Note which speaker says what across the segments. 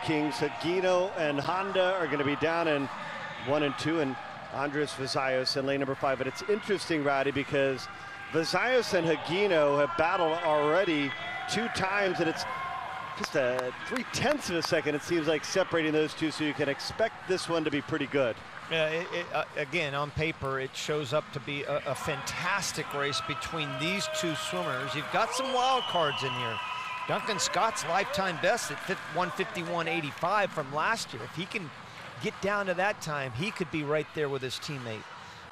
Speaker 1: Kings, HAGINO and Honda are going to be down in 1 and 2, and Andreas VAZAIOS in lane number 5. But it's interesting, Roddy, because VAZAIOS and HAGINO have battled already 2 times, and it's just a 0.3 of a second, it seems like, separating those two, so you can expect this one to be pretty good.
Speaker 2: Yeah, again, on paper, it shows up to be a fantastic race between these two swimmers. You've got some wild cards in here. Duncan Scott's lifetime best at 1:51.85 from last year. If he can get down to that time, he could be right there with his teammate.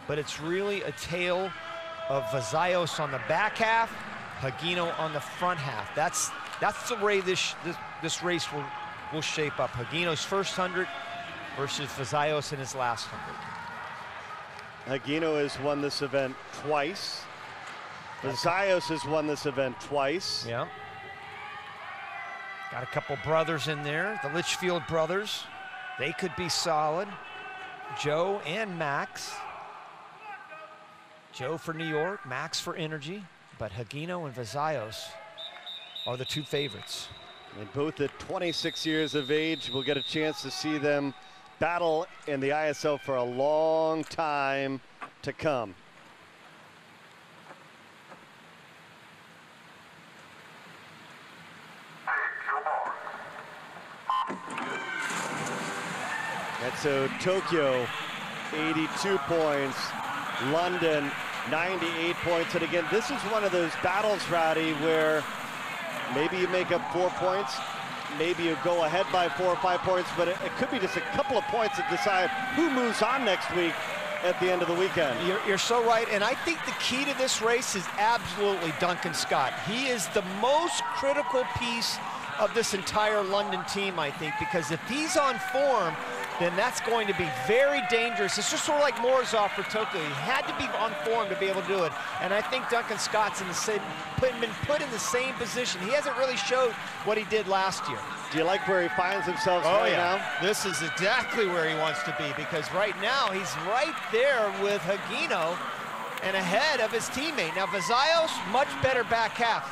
Speaker 2: But it's really a tale of VAZAIOS on the back half, HAGINO on the front half. That's the way this race will shape up. HAGINO's first 100 versus VAZAIOS in his last 100.
Speaker 1: HAGINO has won this event twice. VAZAIOS has won this event twice.
Speaker 2: Yeah. Got a couple brothers in there, the Litchfield brothers. They could be solid. Joe and Max. Joe for New York, Max for Energy. But HAGINO and VAZAIOS are the 2 favorites.
Speaker 1: And both at 26 years of age, we'll get a chance to see them battle in the ISL for a long time to come. And so Tokyo, 82 points, London, 98 points. And again, this is one of those battles, Roddy, where maybe you make up 4 points, maybe you go ahead by 4 or 5 points, but it could be just a couple of points that decide who moves on next week at the end of the weekend.
Speaker 2: You're so right, and I think the key to this race is absolutely Duncan Scott. He is the most critical piece of this entire London team, I think, because if he's on form, then that's going to be very dangerous. It's just sort of like Morozov for Tokyo. He had to be on form to be able to do it. And I think Duncan Scott's been put in the same position. He hasn't really showed what he did last year.
Speaker 1: Do you like where he finds himself now?
Speaker 2: This is exactly where he wants to be, because right now he's right there with HAGINO and ahead of his teammate. Now VAZAIOS, much better back half.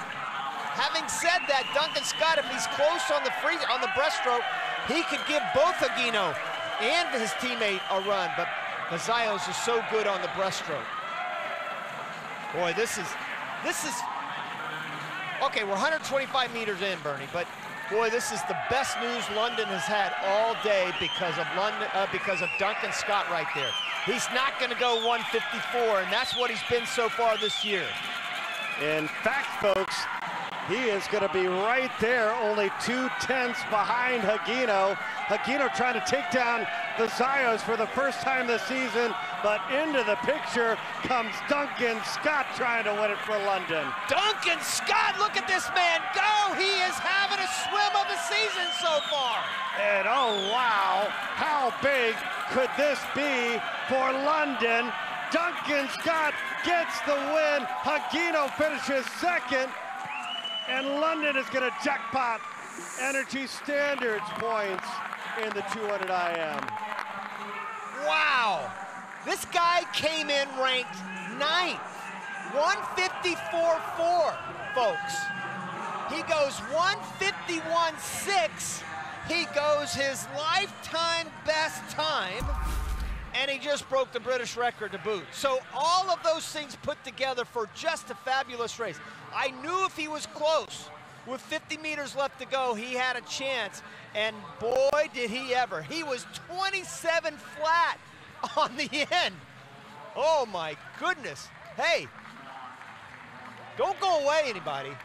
Speaker 2: Having said that, Duncan Scott, if he's close on the breaststroke, he could give both HAGINO and his teammate a run, but VAZAIOS is so good on the breaststroke. Boy, this is okay, we're 125 meters in, Bernie, but boy, this is the best news London has had all day because of Duncan Scott right there. He's not gonna go 154, and that's what he's been so far this year.
Speaker 1: In fact, folks, he is going to be right there, only 0.2 behind HAGINO. HAGINO trying to take down VAZAIOS for the first time this season, but into the picture comes Duncan Scott trying to win it for London.
Speaker 2: Duncan Scott, look at this man go! He is having a swim of the season so far.
Speaker 1: And oh wow, how big could this be for London? Duncan Scott gets the win. HAGINO finishes second. And London is going to jackpot Energy Standards points in the 200 IM.
Speaker 2: Wow! This guy came in ranked 9th. 154.4, folks. He goes 151.6. He goes his lifetime best time, and he just broke the British record to boot. So all of those things put together for just a fabulous race. I knew if he was close, with 50 meters left to go, he had a chance, and boy, did he ever. He was 27 flat on the end. Oh my goodness. Hey, don't go away, anybody.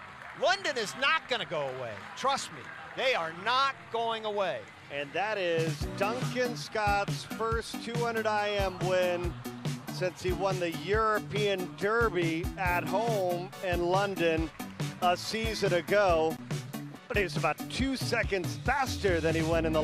Speaker 2: London is not gonna go away. Trust me, they are not going away.
Speaker 1: And that is Duncan Scott's first 200 IM win since he won the European Derby at home in London a season ago. But he was about 2 seconds faster than he went in the